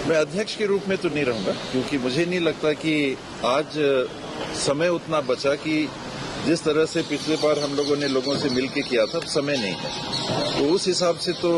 मैं अध्यक्ष के रूप में तो नहीं रहूंगा, क्योंकि मुझे नहीं लगता कि आज समय उतना बचा कि जिस तरह से पिछले बार हम लोगों ने लोगों से मिलकर किया था, समय नहीं है। तो उस हिसाब से तो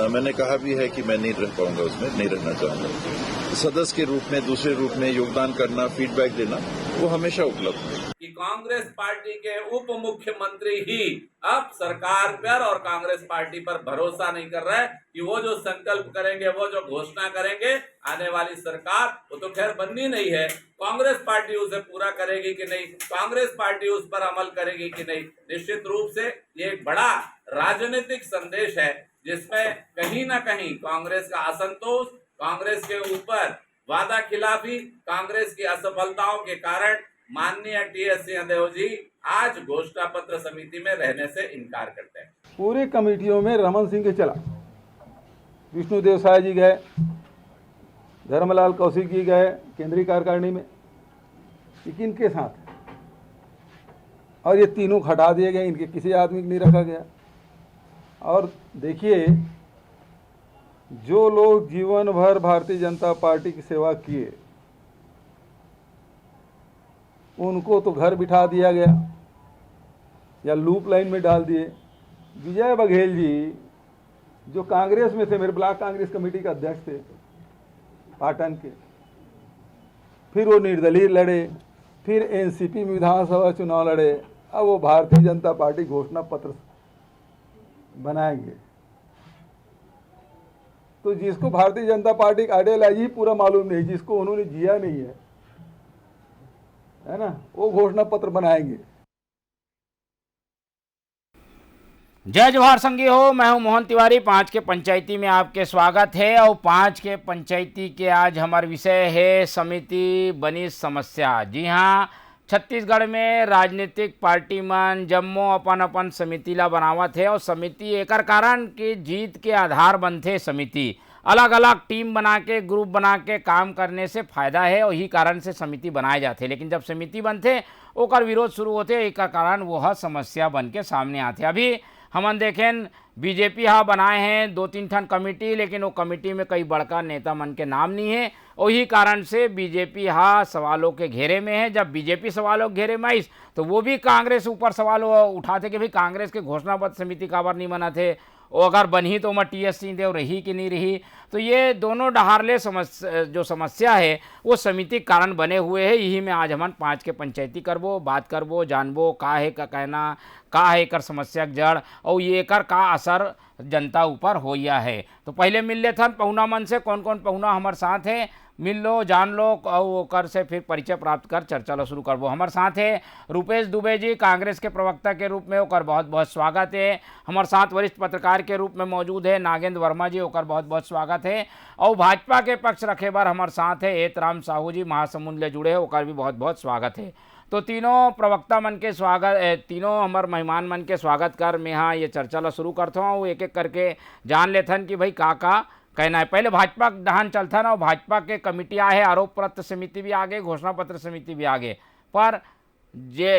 मैंने कहा भी है कि मैं नहीं रह पाऊंगा, उसमें नहीं रहना चाहूंगा। सदस्य के रूप में, दूसरे रूप में योगदान करना, फीडबैक देना, वो हमेशा उपलब्ध है। कि कांग्रेस पार्टी के उप मुख्यमंत्री ही अब सरकार पर और कांग्रेस पार्टी पर भरोसा नहीं कर रहा है कि वो जो संकल्प करेंगे, वो जो घोषणा करेंगे, आने वाली सरकार वो तो खैर बननी नहीं है, कांग्रेस पार्टी उसे पूरा करेगी कि नहीं, कांग्रेस पार्टी उस पर अमल करेगी कि नहीं। निश्चित रूप से ये एक बड़ा राजनीतिक संदेश है, जिसमें कहीं ना कहीं कांग्रेस का असंतोष, कांग्रेस के ऊपर वादा खिलाफी, कांग्रेस की असफलताओं के कारण माननीय टीएस सिंहदेव जी आज घोषणा पत्र समिति में रहने से इनकार करते हैं। पूरी कमेटियों में रमन सिंह के चला, विष्णुदेव साय जी गए, धर्मलाल कौशिक जी गए केंद्रीय कार्यकारिणी में, लेकिन के साथ और ये तीनों हटा दिए गए, इनके किसी आदमी को नहीं रखा गया। और देखिए, जो लोग जीवन भर भारतीय जनता पार्टी की सेवा किए, उनको तो घर बिठा दिया गया या लूप लाइन में डाल दिए। विजय बघेल जी जो कांग्रेस में थे, मेरे ब्लॉक कांग्रेस कमेटी के अध्यक्ष थे पाटन के, फिर वो निर्दलीय लड़े, फिर एनसीपी में विधानसभा चुनाव लड़े, अब वो भारतीय जनता पार्टी घोषणा पत्र बनाएंगे। तो जिसको भारतीय जनता पार्टी का आइडियोलॉजी पूरा मालूम नहीं, जिसको उन्होंने जिया नहीं है ना, वो घोषणा पत्र बनाएंगे। जय जवाहर संगी हो, मैं हूं मोहन तिवारी। 5 के पंचायती में आपके स्वागत है। और 5 के पंचायती के आज हमारा विषय है समिति बनी समस्या। जी हां, छत्तीसगढ़ में राजनीतिक पार्टी मन जम्मो अपन समिति ला बनावत है, और समिति एकर कारण कि जीत के आधार बनते समिति अलग अलग टीम बना के, ग्रुप बना के काम करने से फायदा है, और यही कारण से समिति बनाए जाते। लेकिन जब समिति बनते ओकर विरोध शुरू होते, एक कारण वह समस्या बन के सामने आते। अभी हमन देखें बीजेपी हा बनाए हैं 2-3 ठन कमेटी, लेकिन वो कमेटी में कई बड़का नेता मन के नाम नहीं है, और यही कारण से बीजेपी हा सवालों के घेरे में है। जब बीजेपी सवालों के घेरे में आई तो वो भी कांग्रेस ऊपर सवाल उठाते कि भाई कांग्रेस के घोषणा पत्र समिति काबर नहीं बना थे, और अगर बनी तो मैं टीएस सिंहदेव रही कि नहीं रही। तो ये दोनों डहारले जो समस्या है वो समिति कारण बने हुए हैं। यही में आज हम 5 के पंचायती करबो, बात करबो, जानबो का है का कहना, का है एकर समस्या के जड़, और ये एकर का असर जनता ऊपर होया है। तो पहले मिल ले थन पहुना मन से, कौन कौन पहुना हमारे साथ है, मिल लो, जान लो, और कर से फिर परिचय प्राप्त कर चर्चा लो शुरू करबो। हमारे साथ है रुपेश दुबे जी, कांग्रेस के प्रवक्ता के रूप में, ओकर बहुत बहुत स्वागत है। हमारे साथ वरिष्ठ पत्रकार के रूप में मौजूद है नागेंद्र वर्मा जी, ओकर बहुत बहुत स्वागत है। और भाजपा के पक्ष रखे बार हमारे साथ है एतराम साहू जी, महासमुंद ले जुड़े, ओकर भी बहुत बहुत स्वागत है। तो तीनों प्रवक्ता मन के स्वागत, तीनों हमारे मेहमान मन के स्वागत कर मैं हाँ ये चर्चा ला शुरू करता हूँ। एक एक करके जान लेथन कि भाई का कहना है। पहले भाजपा दहान चलता ना, भाजपा के कमेटियाँ है, आरोप पत्र समिति भी आगे, घोषणा पत्र समिति भी आगे, पर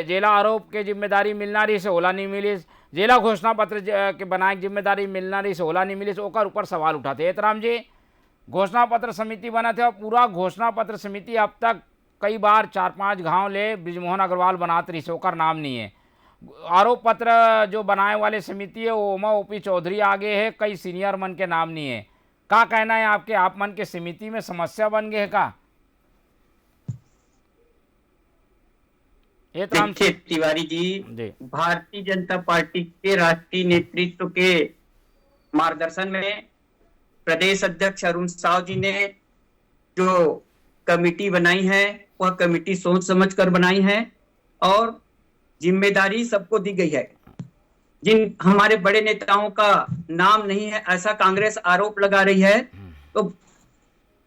जेला आरोप के जिम्मेदारी मिलना रही से ओला नहीं मिली, जेला घोषणा पत्र के बनाए जिम्मेदारी मिलना रही से ओला नहीं मिली, ओकर ऊपर सवाल उठाते। एतराम जी, घोषणा पत्र समिति बना थे, और पूरा घोषणा पत्र समिति अब तक कई बार 4-5 गाँव ले ब्रिजमोहन अग्रवाल बनाते रही से, ओकर नाम नहीं है। आरोप पत्र जो बनाए वाले समिति है वो उमा ओपी चौधरी आगे है, कई सीनियर मन के नाम नहीं है। का कहना है आपके, आप मन के समिति में समस्या बन गए है का? देखिए तिवारी जी, भारतीय जनता पार्टी के राष्ट्रीय नेतृत्व के मार्गदर्शन में प्रदेश अध्यक्ष अरुण साव जी ने जो कमेटी बनाई है वह कमेटी सोच समझ कर बनाई है, और जिम्मेदारी सबको दी गई है। जिन हमारे बड़े नेताओं का नाम नहीं है ऐसा कांग्रेस आरोप लगा रही है, तो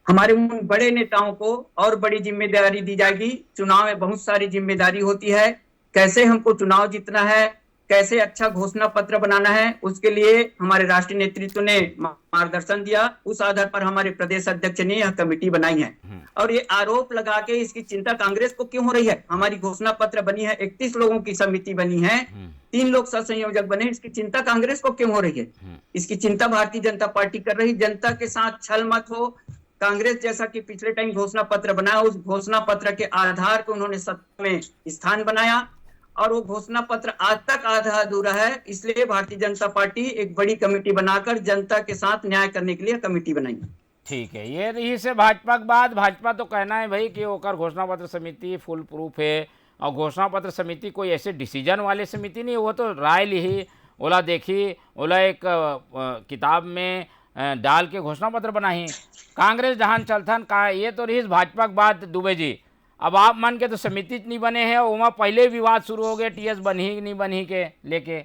हमारे उन बड़े नेताओं को और बड़ी जिम्मेदारी दी जाएगी। चुनाव में बहुत सारी जिम्मेदारी होती है, कैसे हमको चुनाव जीतना है, कैसे अच्छा घोषणा पत्र बनाना है, उसके लिए हमारे राष्ट्रीय नेतृत्व ने मार्गदर्शन दिया। उस आधार पर हमारे प्रदेश अध्यक्ष ने यह कमेटी बनाई है। और ये आरोप लगा के इसकी चिंता कांग्रेस को क्यों हो रही है? हमारी घोषणा पत्र बनी है, 31 लोगों की समिति बनी है, 3 लोग सह संयोजक बने, इसकी चिंता कांग्रेस को क्यों हो रही है? इसकी चिंता भारतीय जनता पार्टी कर रही। जनता के साथ छल मत हो, कांग्रेस जैसा कि पिछले टाइम घोषणा पत्र बनाया, उस घोषणा पत्र के आधार पर उन्होंने सत्ता में स्थान बनाया और वो घोषणा पत्र आज तक आधा अधूरा है। इसलिए भारतीय जनता पार्टी एक बड़ी कमेटी बनाकर जनता के साथ न्याय करने के लिए कमेटी बनाई। ठीक है, ये रही से भाजपा के बाद। भाजपा तो कहना है भाई कि ओकर घोषणा पत्र समिति फुल प्रूफ है, और घोषणा पत्र समिति कोई ऐसे डिसीजन वाले समिति नहीं, वो तो राय ली, ओला देखी, ओला एक किताब में डाल के घोषणा पत्र बनाई। कांग्रेस जहां चलथन का ये तो रही भाजपा के बाद। दुबे जी, अब आप मन के तो समिति नहीं बने हैं, वहाँ पहले विवाद शुरू हो गए टीएस बनी नहीं बनी के लेके।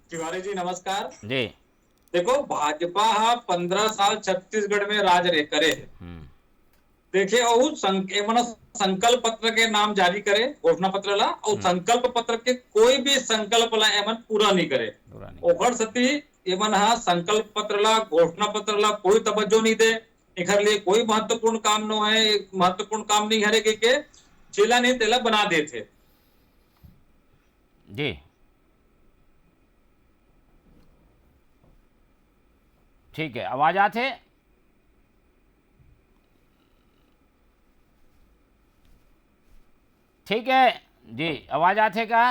तिवारी जी नमस्कार जी। देखो, भाजपा 15 साल छत्तीसगढ़ में राज रे करे। देखिए, और संकल्प पत्र के नाम जारी करे, घोषणा पत्र ला, और संकल्प पत्र के कोई भी संकल्प ला एमन पूरा नहीं करे। ओखर सती एमन संकल्प पत्र ला, घोषणा पत्र ला कोई तवज्जो नहीं दे। एकर लिए कोई महत्वपूर्ण काम न है, महत्वपूर्ण काम नहीं हरे के चेला नहीं तेला बना देते। जी ठीक है, आवाज आते। ठीक है जी, आवाज आते का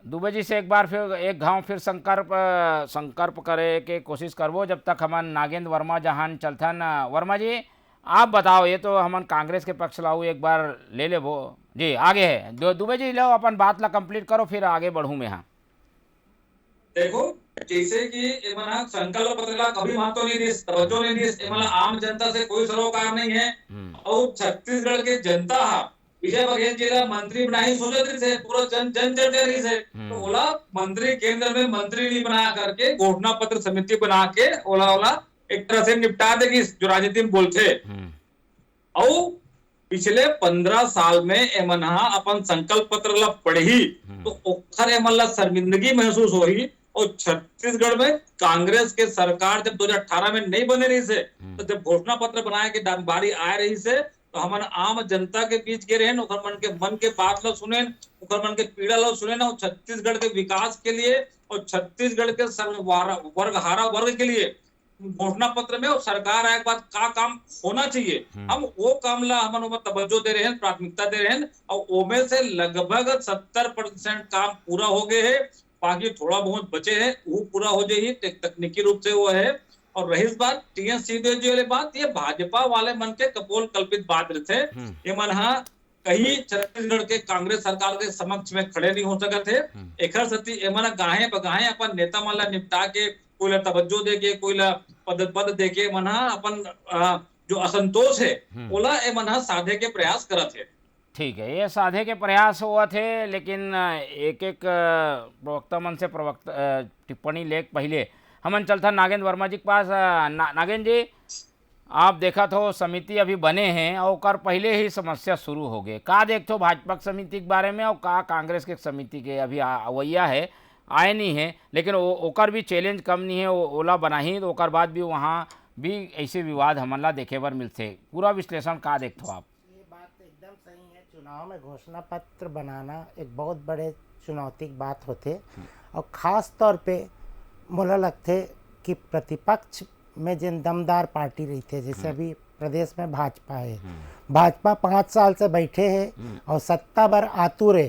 दुबे जी से एक बार फिर एक घाव फिर संकल्प करे के कोशिश करबो, जब तक हमन नागेंद्र वर्मा जहान चलथन। वर्मा जी आप बताओ, ये तो हमन कांग्रेस के पक्ष लाऊ एक बार ले लेबो जी। आगे है दुबे जी, लो अपन बात ला कंप्लीट करो, फिर आगे बढ़ूं मैं। हाँ देखो, जैसे कि संकल्प पत्र ला कभी महत्व नहीं दी, तवज्जो नहीं दी, आम जनता से कोई सरोकार नहीं है। और छत्तीसगढ़ के जनता विजय बघेल जी ला मंत्री बनाई सोचे थे, पूरा जन चर्चा रही से, तो ओला मंत्री केंद्र में मंत्री नहीं बना करके घोषणा पत्र समिति बना के ओला एक तरह से निपटा देगी, जो राजनीति में बोलते। और पिछले 15 साल में एमन अपन संकल्प पत्र ला पढ़ी तो ओखर एमन ला शर्मिंदगी महसूस हो रही। और छत्तीसगढ़ में कांग्रेस के सरकार जब 2018 में नहीं बने रही से, तो जब घोषणा पत्र बनाए के बारी आ रही से, तो हम आम जनता के बीच के रहे, मन के बात ला सुने, मन के पीड़ा ला सुने ना। छत्तीसगढ़ के विकास के लिए और छत्तीसगढ़ के वर्गहारा वर्ग के लिए घोषणा पत्र में और सरकार आए के बाद का काम होना चाहिए, हम वो काम ला हम तवज्जो दे रहे हैं, प्राथमिकता दे रहे हैं। और ओमे से लगभग 70% काम पूरा हो गए है, बाकी थोड़ा बहुत बचे हैं, वो पूरा हो जाए, तकनीकी रूप से वो है। और रही बात टीएस सिंहदेव जी वाली बात, ये भाजपा वाले मन के कपोल कल्पित बात थे। ये मन कहीं छत्तीसगढ़ के कांग्रेस सरकार के समक्ष में खड़े नहीं हो सके थे। एक सती एमन गाहे बगाहे अपन नेता मन ला निपटा के, कोई ला तवज्जो दे के, कोई ला पद दे के मन अपन जो असंतोष है ओला एमन साधे के प्रयास करत है। ठीक है, ये साधे के प्रयास हुआ थे, लेकिन एक प्रवक्ता मन से टिप्पणी लेख पहले हमन चलता नागेंद्र वर्मा जी के पास। नागेंद्र जी, आप देखा तो समिति अभी बने हैं और कर पहले ही समस्या शुरू हो गए। का देखते हो भाजपा समिति के बारे में, और का कांग्रेस के समिति के अभी अवैया है, आए नहीं है, लेकिन ओकर भी चैलेंज कम नहीं है, ओला बना ही तो ओकर बाद भी वहाँ भी ऐसे विवाद हमला देखे बर मिलते। पूरा विश्लेषण का देखते हो आप? ये बात एकदम सही है, चुनाव में घोषणा पत्र बनाना एक बहुत बड़े चुनौती की बात होते, और ख़ास तौर पे मोला लगते कि प्रतिपक्ष में जिन दमदार पार्टी रही थे, जैसे अभी प्रदेश में भाजपा है, भाजपा 5 साल से बैठे है और सत्ता भर आतुर है,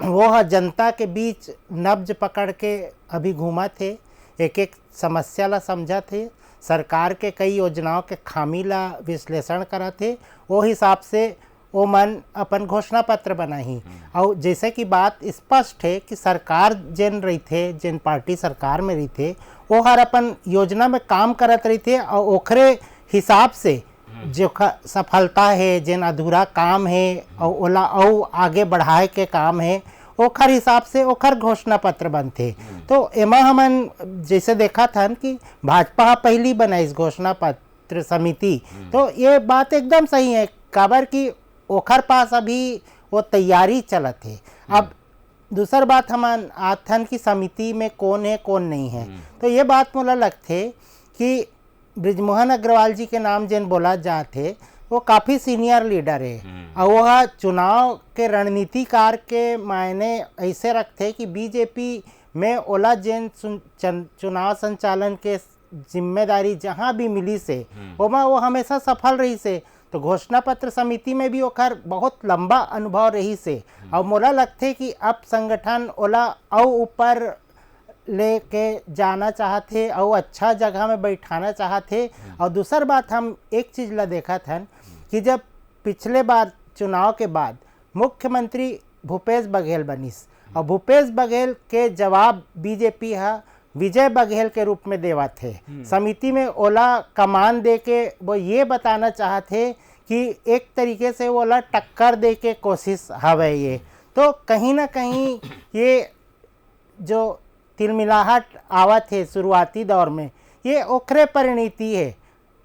वो जनता के बीच नब्ज पकड़ के अभी घूमा थे, एक एक समस्या ला समझा थे, सरकार के कई योजनाओं के खामी ला विश्लेषण करा थे, वो हिसाब से वो मन अपन घोषणा पत्र बनाही। और जैसे कि बात स्पष्ट है कि सरकार जिन रही थे, जिन पार्टी सरकार में रही थे, वो हर अपन योजना में काम करत रही थे, और ओखरे हिसाब से जो सफलता है, जिन अधूरा काम है और ओला और आगे बढ़ाए के काम है, ओखर हिसाब से ओखर घोषणा पत्र बनते। तो एमा हमन जैसे देखा था कि भाजपा पहली बनाई इस घोषणा पत्र समिति, तो ये बात एकदम सही है, काबर की ओखर पास अभी वो तैयारी चलत है। अब दूसर बात हमान आथन की समिति में कौन है कौन नहीं है, तो ये बात मोला लगते कि बृजमोहन अग्रवाल जी के नाम जिन बोला जाते, वो काफ़ी सीनियर लीडर है, और वह चुनाव के रणनीतिकार के मायने ऐसे रखते कि बीजेपी मैं ओला जैन चुनाव संचालन के जिम्मेदारी जहाँ भी मिली से ओमा वो हमेशा सफल रही से। तो घोषणा पत्र समिति में भी ओकर बहुत लंबा अनुभव रही से और मोला लगते कि अब संगठन ओला और ऊपर लेके जाना चाहते और अच्छा जगह में बैठाना चाहते। और दूसर बात हम एक चीज़ ला देखा था कि जब पिछले बार चुनाव के बाद मुख्यमंत्री भूपेश बघेल बनिस और भूपेश बघेल के जवाब बीजेपी विजय बघेल के रूप में देवा थे। समिति में ओला कमान दे के वो ये बताना चाहते कि एक तरीके से ओला टक्कर दे के कोशिश हवे ये। तो कहीं ना कहीं ये जो तिलमिलाहट आवत है शुरुआती दौर में ये ओखरे परिणति है,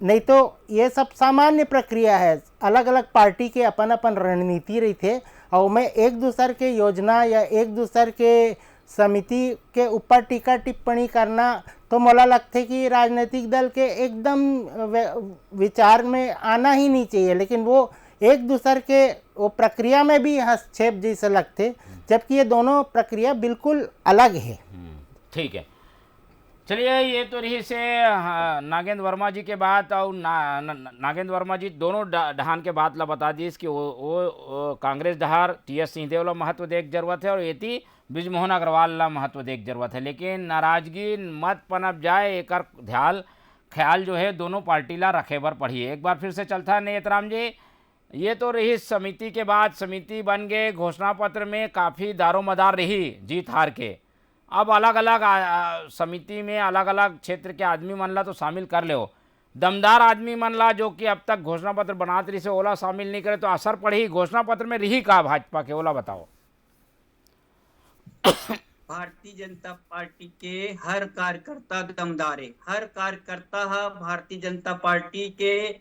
नहीं तो ये सब सामान्य प्रक्रिया है। अलग अलग पार्टी के अपन अपन रणनीति रही थे और मैं एक दूसर के योजना या एक दूसर के समिति के ऊपर टीका टिप्पणी करना तो मोला लगते कि राजनीतिक दल के एकदम विचार में आना ही नहीं चाहिए। लेकिन वो एक दूसर के वो प्रक्रिया में भी हस्तक्षेप जैसे लगते, जबकि ये दोनों प्रक्रिया बिल्कुल अलग है। ठीक है, चलिए ये तो रही से नागेंद्र वर्मा जी के बात और नागेंद्र वर्मा जी दोनों डहान के बात ला बता दी कि वो कांग्रेस डहार टीएस सिंहदेव ला महत्व देख जरूरत है और एती ब्रिजमोहन अग्रवाल ला महत्व देख जरूरत है। लेकिन नाराजगी मत पनप जाए एक ख्याल जो है दोनों पार्टी ला रखे बर पढ़िए। एक बार फिर से चलता है नेतराम जी, ये तो रही समिति के बाद, समिति बन गए, घोषणा पत्र में काफ़ी दारोमदार रही जीत हार के। अब अलग अलग समिति में अलग अलग क्षेत्र के आदमी मन ला तो शामिल कर ले हो, दमदार आदमी मन ला जो कि अब तक घोषणा पत्र बनाते रही से ओला शामिल नहीं करे तो असर पड़ी घोषणा पत्र में रही का भाजपा के, ओला बताओ। भारतीय जनता पार्टी के हर कार्यकर्ता दमदार है। हर कार्यकर्ता भारतीय जनता पार्टी के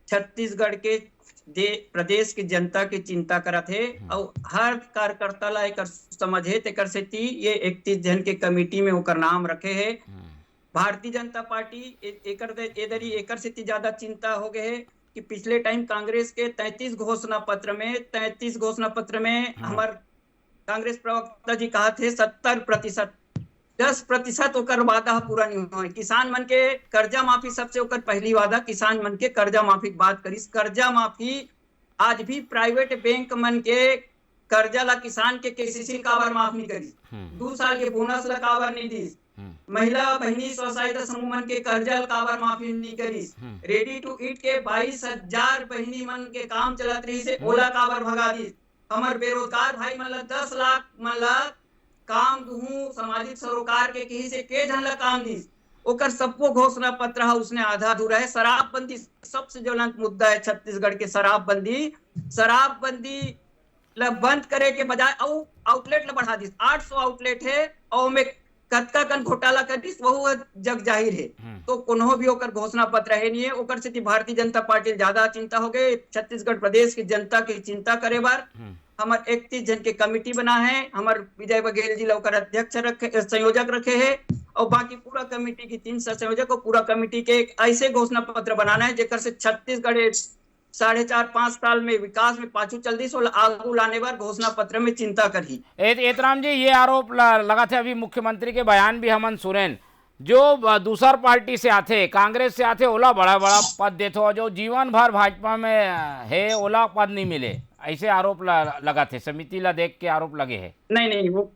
छत्तीसगढ़ के प्रदेश की जनता की चिंता करत है और हर कार्यकर्ता ला एक समझे तेकर सेती ये 31 जन के कमेटी में ओकर नाम रखे है। भारतीय जनता पार्टी एकर सेती ज्यादा चिंता हो गए है कि पिछले टाइम कांग्रेस के 33 घोषणा पत्र में हमार कांग्रेस प्रवक्ता जी कहा थे 70%, 10% ओकर वादा पूरा नहीं हुआ। किसान मन के कर्जा माफी सबसे ओकर पहली वादा किसान मन के कर्जा माफी की बात करिस। कर्जा माफी आज भी प्राइवेट बैंक मन के कर्जा ला किसान के केसीसी काबर माफ नहीं करिस, 2 साल के बोनस ला काबर नहीं दिस, महिला बहनी स्वसहायता समूह मन के कर्जा ला काबर माफी नहीं करिस, रेडी टू ईट के 22,000 बहनी मन के काम चलत रही से ओला काबर भगा दिस, हमार बेरोजगार भाई मन ला 10 लाख मन ला काम दूं सामाजिक सरोकार के कहीं से के झन ला काम दिस, ओकर सबको घोषणा पत्र है उसने आधा अधूरा है। शराबबंदी सबसे ज्वलंत मुद्दा है छत्तीसगढ़ के, शराबबंदी ला बंद करे के बजाय आउटलेट ला बढ़ा दिस, 800 आउटलेट है और में कतका कन घोटाला कर दिस वह जग जाहिर है। तो कोनो भी ओकर घोषणा पत्र है नहीं है, ओकर से भारतीय जनता पार्टी ज्यादा चिंता हो गई। छत्तीसगढ़ प्रदेश की जनता की चिंता करे बार हमार 31 जन के कमेटी बना है, हमार विजय बघेल जी लोग अध्यक्ष संयोजक रखे हैं और बाकी पूरा कमेटी की 3 संयोजक और पूरा कमेटी के एक ऐसे घोषणा पत्र बनाना है जेकर से छत्तीसगढ़ 4.5-5 साल में विकास में पाछू चल दी सो आगू लाने बार घोषणा पत्र में चिंता करी। एतराम जी ये आरोप लगा थे अभी मुख्यमंत्री के बयान भी हमन सुनेन, जो दूसर पार्टी से आते कांग्रेस से आते ओला बड़ा बड़ा पद देते हो, जो जीवन भर भाजपा में है ओला पद नहीं मिले, ऐसे आरोप लगा थे। समिति ला देख के आरोप लगे है। नहीं वो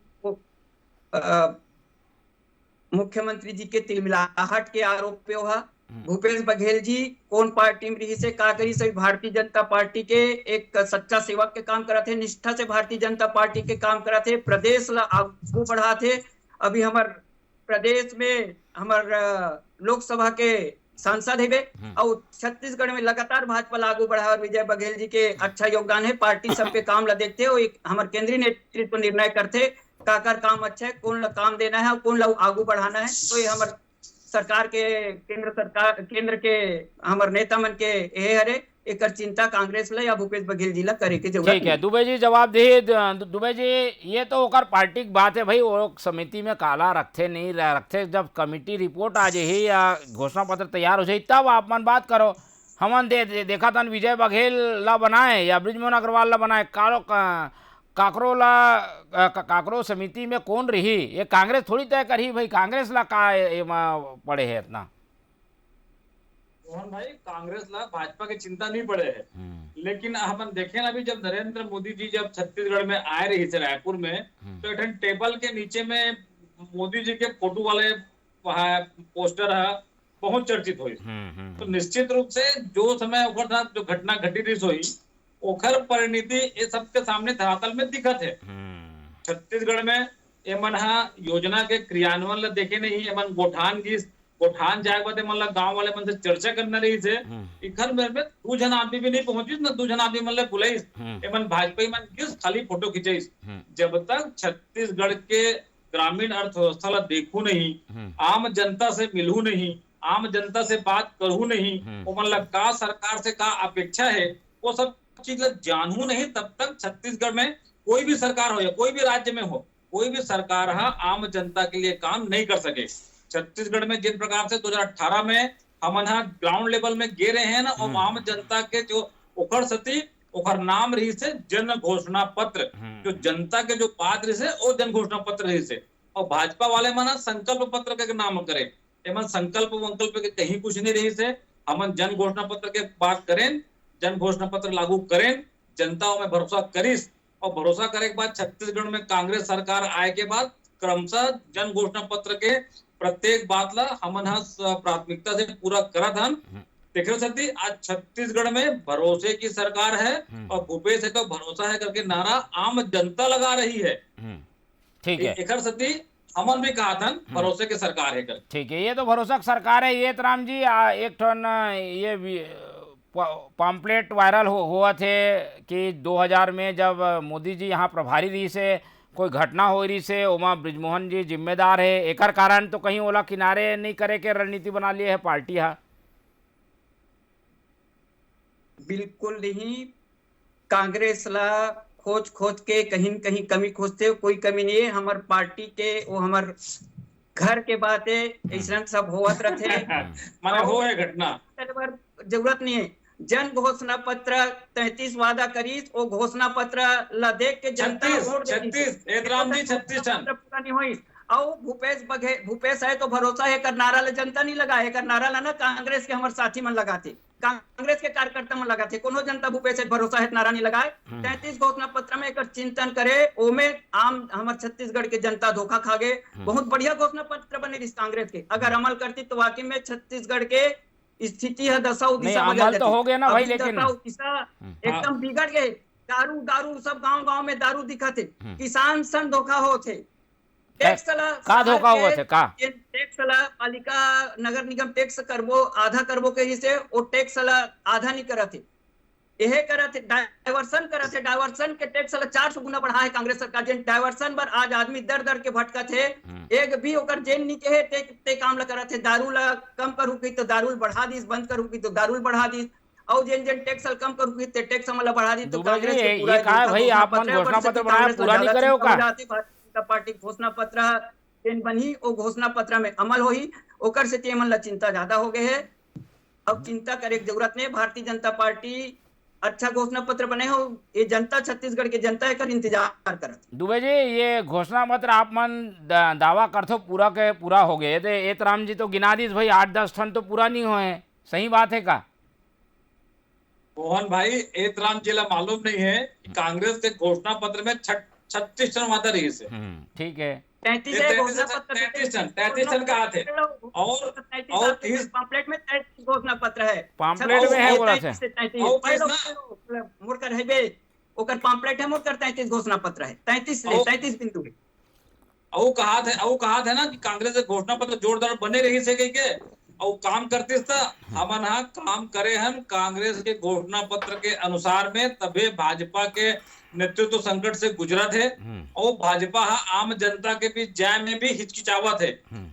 मुख्यमंत्री जी के तिलमिलाहट के आरोप पे हुआ। भूपेश बघेल जी कौन पार्टी में रही से का करी सभी भारतीय जनता पार्टी के एक सच्चा सेवक के काम करा थे, निष्ठा से भारतीय जनता पार्टी के काम करा थे, प्रदेश ला आगू बढ़ा थे। अभी हमार प्रदेश में हमार लोकसभा के सांसद है और छत्तीसगढ़ में लगातार भाजपा लागू बढ़ा और विजय बघेल जी के अच्छा योगदान है। पार्टी सब पे काम ला देखते हो, एक हमारे केंद्रीय नेतृत्व निर्णय करते काकर काम अच्छा है, कौन ला काम देना है और कौन ला आगू बढ़ाना है। तो ये हमारे सरकार के केंद्र के हमारे नेता मन के ये हरे एक चिंता कांग्रेस ला या भूपेश बघेल जी ला करे के जरूरत। ठीक है दुबे जी जवाब दे। दुबे जी ये तो ओकर पार्टी की बात है भाई, वो समिति में काला रखते नहीं रखते, जब कमेटी रिपोर्ट आ जाए या घोषणा पत्र तैयार हो जाए तब आप मन बात करो। हमन देखा था विजय बघेल ला बनाए या ब्रिजमोहन अग्रवाल ला बनाए, काकरो समिति में कौन रही? ये कांग्रेस थोड़ी तय करी भाई, कांग्रेस ला का पड़े है इतना? मोहन भाई, कांग्रेस ला भाजपा की चिंता नहीं पड़े है, लेकिन हम देखें अभी जब नरेंद्र मोदी जी जब छत्तीसगढ़ में आए रही थे रायपुर में, तो एक टेबल के नीचे में मोदी जी के फोटो वाले पोस्टर है बहुत चर्चित हुई। तो निश्चित रूप से जो समय ओकर साथ जो घटना घटी रही हुई ओखर परिणति ये सबके सामने धरातल में दिखत है। छत्तीसगढ़ में एमन योजना के क्रियान्वयन ला देखे नहीं, एमन गोठान जाए बाद मन ला गांव वाले मन से चर्चा करना रही थे। इखर में 2 जन आदमी भी नहीं पहुंची ना, 2 जन आदमी मन ला बुलाईस, एमन भाजपा मन किस खाली फोटो खिंचाईस। जब तक छत्तीसगढ़ के ग्रामीण अर्थव्यवस्था ला देखू नहीं, आम जनता से मिलू नहीं, आम जनता से बात करू नहीं, वो मन ला का सरकार से का अपेक्षा है वो सब चीज जानू नहीं, तब तक छत्तीसगढ़ में कोई भी सरकार हो या कोई भी राज्य में हो, कोई भी सरकार आम जनता के लिए काम नहीं कर सके। छत्तीसगढ़ में जिन प्रकार से 2018 में हम ग्राउंड लेवल में गे रहे हैं ना, और आम जनता के जो ओखर सती ओखर नाम रही से जन घोषणा पत्र, जो जनता के जो बात रही से वो जन घोषणा पत्र रही से। और भाजपा वाले मन संकल्प पत्र के नाम करे, एमन संकल्प वंकल्प के कहीं कुछ नहीं रही से। हम जन घोषणा पत्र के बात करें, जन घोषणा पत्र लागू करें, जनता में भरोसा करीस, और भरोसा करे के बाद छत्तीसगढ़ में कांग्रेस सरकार आए के बाद क्रमशः जन घोषणा पत्र के प्रत्येक बात ला हमन प्राथमिकता से पूरा करत हन। देखो सती आज छत्तीसगढ़ में भरोसे की सरकार है, और भूपेश है तो भरोसा है करके नारा आम जनता लगा रही है। ठीक है, एक सती हमन भी कहा था भरोसे की सरकार है कर। ठीक है, ये तो भरोसा की सरकार है। ये राम जी एक ठन ये पॉम्पलेट वायरल हुआ थे कि 2000 में जब मोदी जी यहाँ प्रभारी रही से कोई घटना हो रही से ओमा ब्रिजमोहन जी जिम्मेदार है, एकर कारण तो कहीं ओला किनारे नहीं करे के रणनीति बना लिए है पार्टी है। बिल्कुल नहीं, कांग्रेस ला खोज के कहीं कहीं कमी खोजते, कोई कमी नहीं है। हमार पार्टी के वो हमार घर के बात है, ऐसा सब होवत रहते माने हो है घटना, जरूरत नहीं है। जन घोषणा पत्र 33 वादा करीस, वो घोषणा पत्र ला देख के जनता वोट 36 एतराम जी 36 पूरा नहीं हुई। और भूपेश है तो भरोसा है कर नारा ले जनता नहीं लगा है, कर नारा ला ना कांग्रेस के हमारे साथी मन लगाते, कांग्रेस के कार्यकर्ता मन लगाते, कोनो जनता भूपेश है भरोसा है नारा नहीं लगाए। 33 घोषणा पत्र में एक चिंतन करे, ओमे आम हमारे छत्तीसगढ़ के जनता धोखा खा गए। बहुत बढ़िया घोषणा पत्र बने इस कांग्रेस के, अगर अमल करती तो वाकई में छत्तीसगढ़ के स्थिति है दशा उदिशा अमल तो हो गया ना भाई, लेकिन एकदम बिगड़ गए। दारू सब गांव में दारू दिखा थे, किसान सन धोखा हो थे, टैक्स का धोखा हुआ थे का टैक्स पालिका नगर निगम टैक्स करबो आधा करबो के से वो टैक्स आधा नहीं करते, यह करते डाइवर्सन करते, डाइवर्सन के टैक्स 400 गुना बढ़ा है कांग्रेस सरकार। जिन डाइवर्सन पर आज आदमी दर दर के भटका थे, एक भी ओकर जेन नीचे है ते काम ला करते। दारू ला कम करू की तो दारू बढ़ा दी, बंद करू की तो दारू बढ़ा दी, और जेन टैक्स कम करू की तो टैक्स हमला बढ़ा दी। तो कांग्रेस के पूरा भाई आप घोषणा पत्र बनाया पूरा नहीं करे हो का पार्टी घोषणा पत्र जेन बनी वो घोषणा पत्र में अमल होई, ओकर से ते मन ला चिंता ज्यादा हो गए है। अब चिंता करे की जरूरत नहीं, भारतीय जनता पार्टी अच्छा घोषणा पत्र बने हो, ये जनता छत्तीसगढ़ के जनता का इंतजार कर। दुबे जी ये घोषणा पत्र आप मन दावा करते पूरा के पूरा हो गए, एतराम जी तो गिना दीस भाई 8-10 ठन तो पूरा नहीं हुए, सही बात है का? मोहन भाई एतराम जी ला मालूम नहीं है कांग्रेस के घोषणा पत्र में 36 टन वादा रही से। ठीक है, 33 टन का हाथ है, और 30 पॉम्पलेट में 33 घोषणा पत्र है, पॉम्पलेट में है बोला थे मुड़कर है बे ओकर पॉम्पलेट है, मुड़कर 33 घोषणा पत्र है, 33 बिंदु है। औ कहा था ना कि कांग्रेस के घोषणा पत्र जोरदार बने रही से कही के और काम करते हमन काम करे हम कांग्रेस के घोषणा पत्र के अनुसार में, तबे भाजपा के नेतृत्व संकट से गुजरा थे, और भाजपा आम जनता के बीच जाए में भी हिचकिचावत है।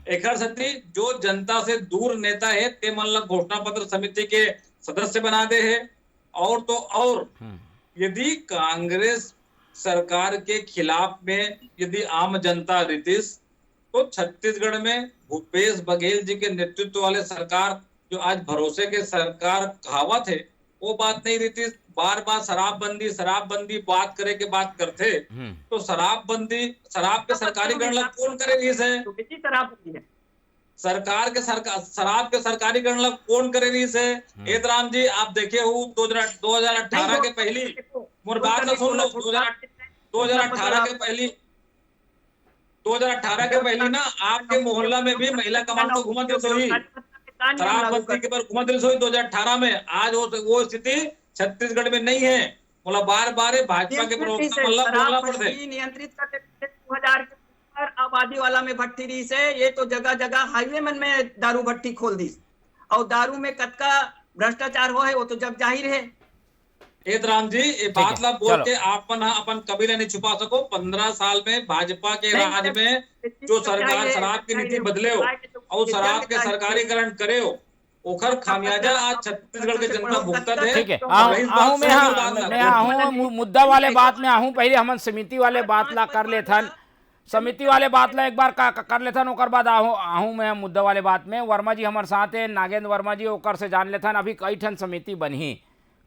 एक सती जो जनता से दूर नेता है ते मन ला घोषणा पत्र समिति के सदस्य बना दे है। और तो और यदि कांग्रेस सरकार के खिलाफ में यदि आम जनता रितिस, तो छत्तीसगढ़ में भूपेश बघेल जी के नेतृत्व वाले सरकार जो आज भरोसे के सरकार कहावत है, वो बात नहीं रहती। बार बार शराबबंदी बात करे के बात करते, तो शराब पे सरकारी गणना कौन करे रही है? शराब के सरकारी गणना कौन करे रही है? एतराम जी आप देखे हो 2018 के पहली, मोर बात ना सुन लो, 2018 के पहली ना आपके मोहल्ला में भी महिला कमान को घुमा दे सोई, शराबबंदी के पर घुमा दे सोई 2018 में। आज वो स्थिति छत्तीसगढ़ में नहीं है। बोला बार भाजपा के प्रवक्ता बोलना पड़ते नियंत्रित करते 2000 के ऊपर आबादी वाला में भट्टी रही से, ये तो जगह जगह हाईवे मन में दारू भट्टी खोल दी, और दारू में कतका भ्रष्टाचार हो है वो तो जग जाहिर है। राम जी ये बात ला बोल के अपन कभी नहीं छुपा सको। 15 साल में भाजपा के राज में जो सरकार शराब की नीति बदले हो और शराब के सरकारीकरण करे हो, ओखर खामियाजा आज छत्तीसगढ़ के जनता भुगतत है। ठीक है, मैं मुद्दा वाले बात में आहूं। पहले हम समिति वाले बात ला कर लेथन, समिति वाले बात ला एक बार कर लेथन, ओकर बाद आहूं मैं मुद्दा वाले बात में। वर्मा जी हमारे साथ है, नागेंद्र वर्मा जी, ओकर से जान लेथन अभी कई ठन समिति बनी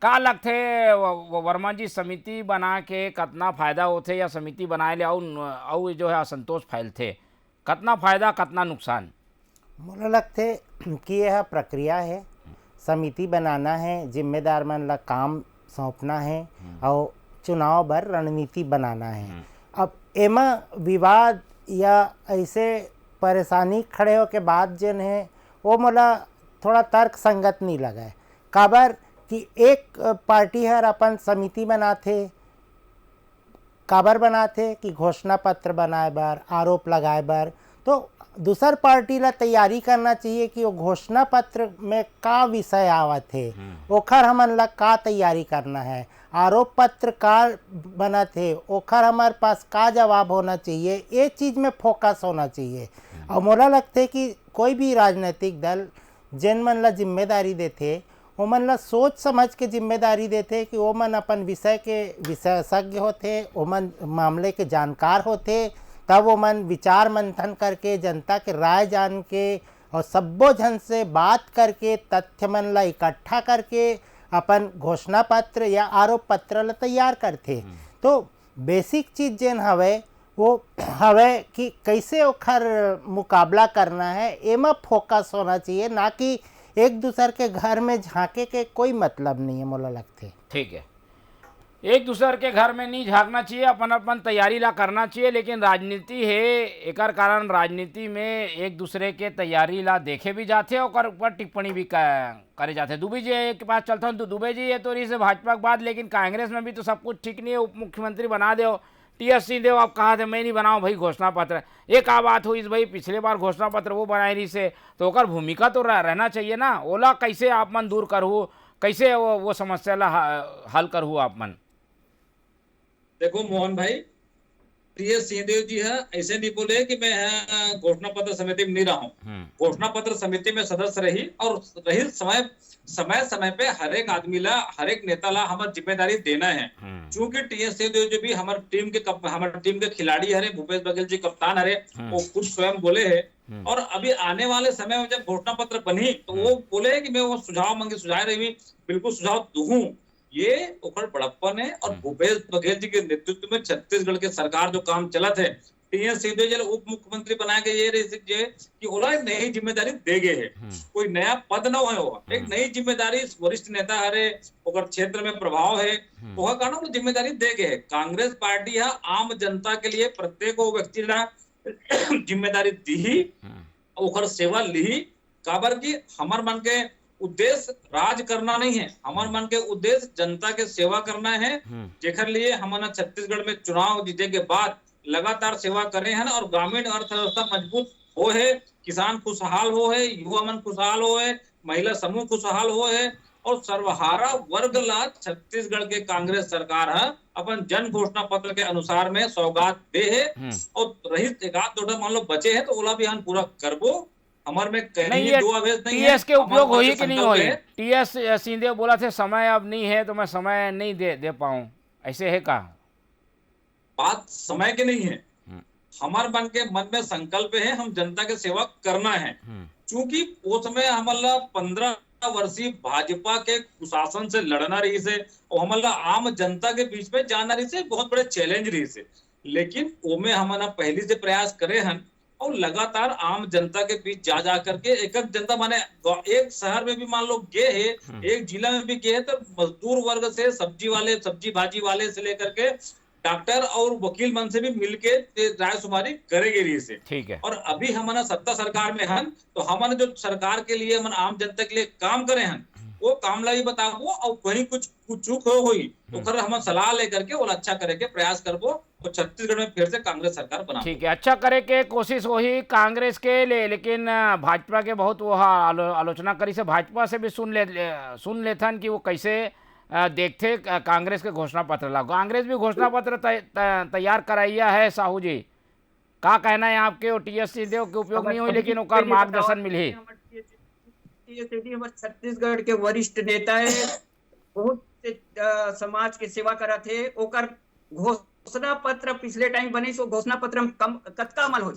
का लगथे वर्मा जी, समिति बना के कितना फायदा होथे या समिति बनाए ले और जो है असंतोष फैलथे, कितना फायदा कितना नुकसान? मोला लगथे कि यह प्रक्रिया है, समिति बनाना है, जिम्मेदार मन ला काम सौंपना है और चुनाव बर रणनीति बनाना है। अब एमा विवाद या ऐसे परेशानी खड़े हो के बाद जन है वो मोला थोड़ा तर्क संगत नहीं लगा है। काबर कि एक पार्टी हर अपन समिति बनाथे, काबर बनाथे कि घोषणा पत्र बनाए बर, आरोप लगाए बर, तो दूसर पार्टी ला तैयारी करना चाहिए कि वो घोषणा पत्र में का विषय आवत है, ओखर हमन ला का तैयारी करना है, आरोप पत्र का बनत है, ओखर हमारे पास का जवाब होना चाहिए, ये चीज़ में फोकस होना चाहिए। और मोला लगते कि कोई भी राजनीतिक दल जिन मन ला जिम्मेदारी देते वो मन ला सोच समझ के जिम्मेदारी देते कि वो मन अपन विषय के विशेषज्ञ होते, वो मन मामले के जानकार होते, तब वो मन विचार मंथन करके जनता के राय जान के और सब्बो जन से बात करके तथ्य मन ला इकट्ठा करके अपन घोषणा पत्र या आरोप पत्र ला तैयार करते। तो बेसिक चीज़ जेन हवे वो हवे कि कैसे ओखर मुकाबला करना है, एमा फोकस होना चाहिए, ना कि एक दूसरे के घर में झांके के कोई मतलब नहीं है मोला लगते। ठीक है, एक दूसरे के घर में नहीं झांकना चाहिए, अपन तैयारी ला करना चाहिए। लेकिन राजनीति है, एकर कारण राजनीति में एक दूसरे के तैयारी ला देखे भी जाते और ऊपर टिप्पणी भी करे जाते। दुबे जी के पास चलता हूँ तो दुबे जी ये तो रही से भाजपा के बाद, लेकिन कांग्रेस में भी तो सब कुछ ठीक नहीं है। उप मुख्यमंत्री बना दो, टीएस सिंहदेव आप कहा थे मैं नहीं बनाऊँ भाई घोषणा पत्र, एक आ बात हुई भाई पिछले बार घोषणा पत्र वो बनाई रही से, तो ओकर भूमिका तो रहना चाहिए ना। ओला कैसे आप मन दूर करहू, कैसे वो समस्या ला हल करहू आप मन? देखो मोहन भाई, टीएस सिंहदेव जी है ऐसे नहीं बोले कि मैं घोषणा पत्र समिति में नहीं रहा हूँ। घोषणा पत्र समिति में सदस्य रही और रही समय पे हर एक आदमी ला, हर एक नेता ला हमारी जिम्मेदारी देना है। क्योंकि टीएस सिंहदेव जी भी हमारे टीम के खिलाड़ी हरे, भूपेश बघेल जी कप्तान हरे, वो खुद स्वयं बोले है। और अभी आने वाले समय में जब घोषणा पत्र बनी तो वो बोले कि मैं वो सुझाव रही, बिल्कुल सुझाव दूं। ये ओखर बड़प्पन है। और भूपेश बघेल जी के नेतृत्व में छत्तीसगढ़ के सरकार जो काम चला थे, टीएस सिंहदेव उप मुख्यमंत्री बनाए गए, ये कि ओला नई जिम्मेदारी दे गए है, कोई नया पद न होगा, एक नई जिम्मेदारी वरिष्ठ नेता हरे, ओकर क्षेत्र में प्रभाव है, वह कारण जिम्मेदारी दे गए है। कांग्रेस पार्टी है आम जनता के लिए प्रत्येक व्यक्ति जिम्मेदारी दी, ओकर सेवा ली। काबर की हमार मन के उद्देश्य राज करना नहीं है, हमार मन के उद्देश्य जनता के सेवा करना है, जेकर लिए हमारा छत्तीसगढ़ में चुनाव जीते के बाद लगातार सेवा करे हैं और ग्रामीण अर्थव्यवस्था मजबूत हो है, किसान खुशहाल हो है, युवा मन खुशहाल हो है, महिला समूह खुशहाल हो है और सर्वहारा वर्ग ला छत्तीसगढ़ के कांग्रेस सरकार है अपन जन घोषणा पत्र के अनुसार में सौगात दे है। और रही एकाध दो मान लो बचे है तो ओला भी हम पूरा करबो। हमारे में कहीं दुआभेद नहीं है। टीएस के उपयोग होई कि नहीं होई? टीएस सिंहदेव बोला थे समय अब नहीं है तो मैं समय नहीं दे पाऊं, ऐसे है का? बात समय के नहीं है, हमारे मन में संकल्प है हम जनता के सेवा करना है। क्योंकि वो समय हमारा 15 वर्षीय भाजपा के कुशासन से लड़ना रही से और हमारा आम जनता के बीच में जाना रही से बहुत बड़े चैलेंज रही से, लेकिन ओमे हमारा पहले से प्रयास करे हैं और लगातार आम जनता के बीच जा जा करके एक जनता माने एक शहर में भी मान लो गए है, एक जिला में भी गए है, तो मजदूर वर्ग से सब्जी वाले, सब्जी भाजी वाले से लेकर के डॉक्टर और वकील मन से भी मिलके राय शुमारी करेंगे रही से। ठीक है। और अभी हमारा सत्ता सरकार में हैं तो हमारे जो सरकार के लिए हम आम जनता के लिए काम करे हैं वो काम ला भी बताबो और कहीं कुछ चूक हो हुई तो फिर हम सलाह लेकर के वो अच्छा करे के प्रयास करबो और छत्तीसगढ़ में फिर से कांग्रेस सरकार बना। ठीक है, अच्छा करे के कोशिश वही कांग्रेस के लिए, लेकिन भाजपा के बहुत वो आलोचना करी से भाजपा से भी सुन लेथन कि वो कैसे देखते कांग्रेस के घोषणा पत्र ला। कांग्रेस भी घोषणा पत्र तैयार कराइया है। साहू जी का कहना है आपके? टीएस सिंहदेव के उपयोग नहीं हुई लेकिन ओकर मार्गदर्शन मिली। छत्तीसगढ़ के वरिष्ठ नेता है, बहुत समाज के सेवा करा थे। ओकर घोषणा पत्र पिछले टाइम बनी सो घोषणा पत्र में कम कतका अमल हो,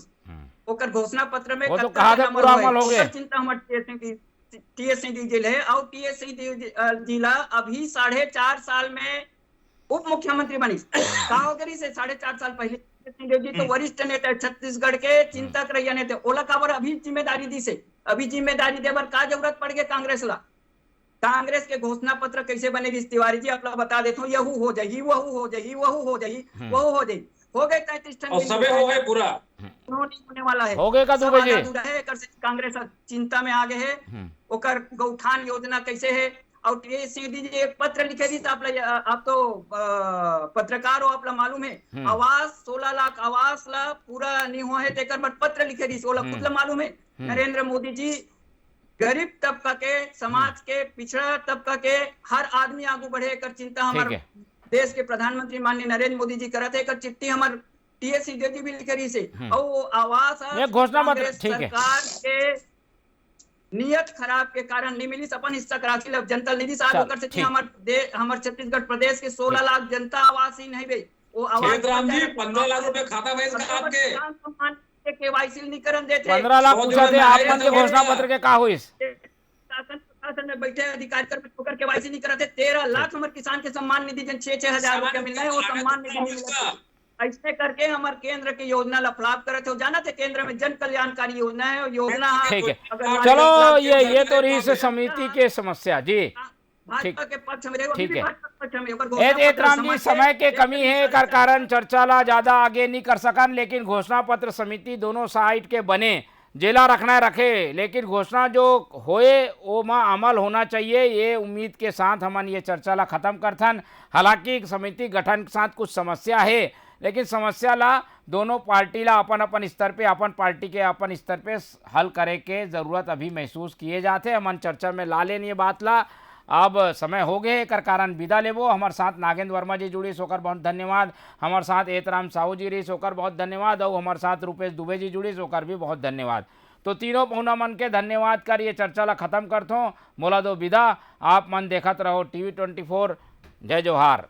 ओकर घोषणा पत्र में वो तो कहा था पूरा अमल हो गया। चिंता हमारे टीएस सिंहदेव जी है और टीएस सिंहदेव जी ला अभी 4.5 साल में उप मुख्यमंत्री बनी। कहा करी से 4.5 साल पहले सिंहदेव जी तो वरिष्ठ नेता छत्तीसगढ़ के चिंतक रहिया नेता ओला काबर अभी जिम्मेदारी दी से अभी जिम्मेदारी देवर का जरूरत पड़ गई कांग्रेस ला। कांग्रेस के घोषणा पत्र कैसे बनेगी तिवारी जी आप लोग बता देते हो। यहू हो जाएगी, वहू हो जाएगी, वहू हो जाएगी, वहू हो जाएगी, हो गए 33 और सबे हो गए पूरा होने वाला है। हो गए का 2 बजे कांग्रेस चिंता में आगे है। ओकर गौठान योजना कैसे है और टीएस सिंह जी एक पत्र लिखे दी आप तो पत्रकार हो, आप मालूम है आवास 16 लाख आवास ला पूरा नहीं हुआ है तेकर बट पत्र लिखे दी 16 खुद मालूम है। नरेंद्र मोदी जी गरीब तबका के समाज के पिछड़ा तबका के हर आदमी आगू बढ़े कर चिंता हमारे देश के प्रधानमंत्री माननीय नरेंद्र मोदी जी करते है। चिट्ठी हमारे टीएस सिंह जी भी लिख रही से और आवास घोषणा पत्र सरकार के नियत खराब के कारण नहीं मिली अपन हिस्सा कराची जनता निधि से हमारे छत्तीसगढ़ प्रदेश के 16 लाख जनता आवास ही नहीं गई। वो आवास राम जी 15 लाख रुपए खाता में आपके केवाईसी निकरण देते 15 लाख पूछा थे आप मन के घोषणा पत्र के का हुई शासन में बैठे अधिकारी कर केवाईसी नहीं कराते। 13 लाख हमारे किसान के सम्मान निधि जन 6-6 हजार रुपया मिल रहा है वो सम्मान निधि नहीं मिला। ऐसे करके हमारे केंद्र की योजना लफलाप करे थे। जाना थे केंद्र में जन कल्याणकारी योजना है योजना। ठीक है, चलो ये तो रही से समिति के समस्या जी। भाजपा के पक्ष में ठीक है राम जी, समय के कमी है कर कारण चर्चा ला ज्यादा आगे नहीं कर सकन, लेकिन घोषणा पत्र समिति दोनों साइड के बने जेला रखना रखे, लेकिन घोषणा जो होए वो में अमल होना चाहिए। ये उम्मीद के साथ हम ये चर्चा ला खत्म करथन। हालांकि समिति गठन के साथ कुछ समस्या है, लेकिन समस्या ला दोनों पार्टी ला अपन अपन स्तर पे अपन पार्टी के अपन स्तर पे हल करे के जरूरत अभी महसूस किए जाते। हमन चर्चा में ला लेनी ये बात ला। अब समय हो गए कर कारण विदा लेबो। हमारे साथ नागेंद्र वर्मा जी जुड़ी सोकर बहुत धन्यवाद। हमारे साथ एतराम साहू जी रही सोकर बहुत धन्यवाद और हमारे साथ रुपेश दुबे जी जुड़ी सोकर भी बहुत धन्यवाद। तो तीनों पहुना मन के धन्यवाद कर ये चर्चा ला खत्म करथो। मोला दो विदा। आप मन देखत रहो TV 24। जय जोहार।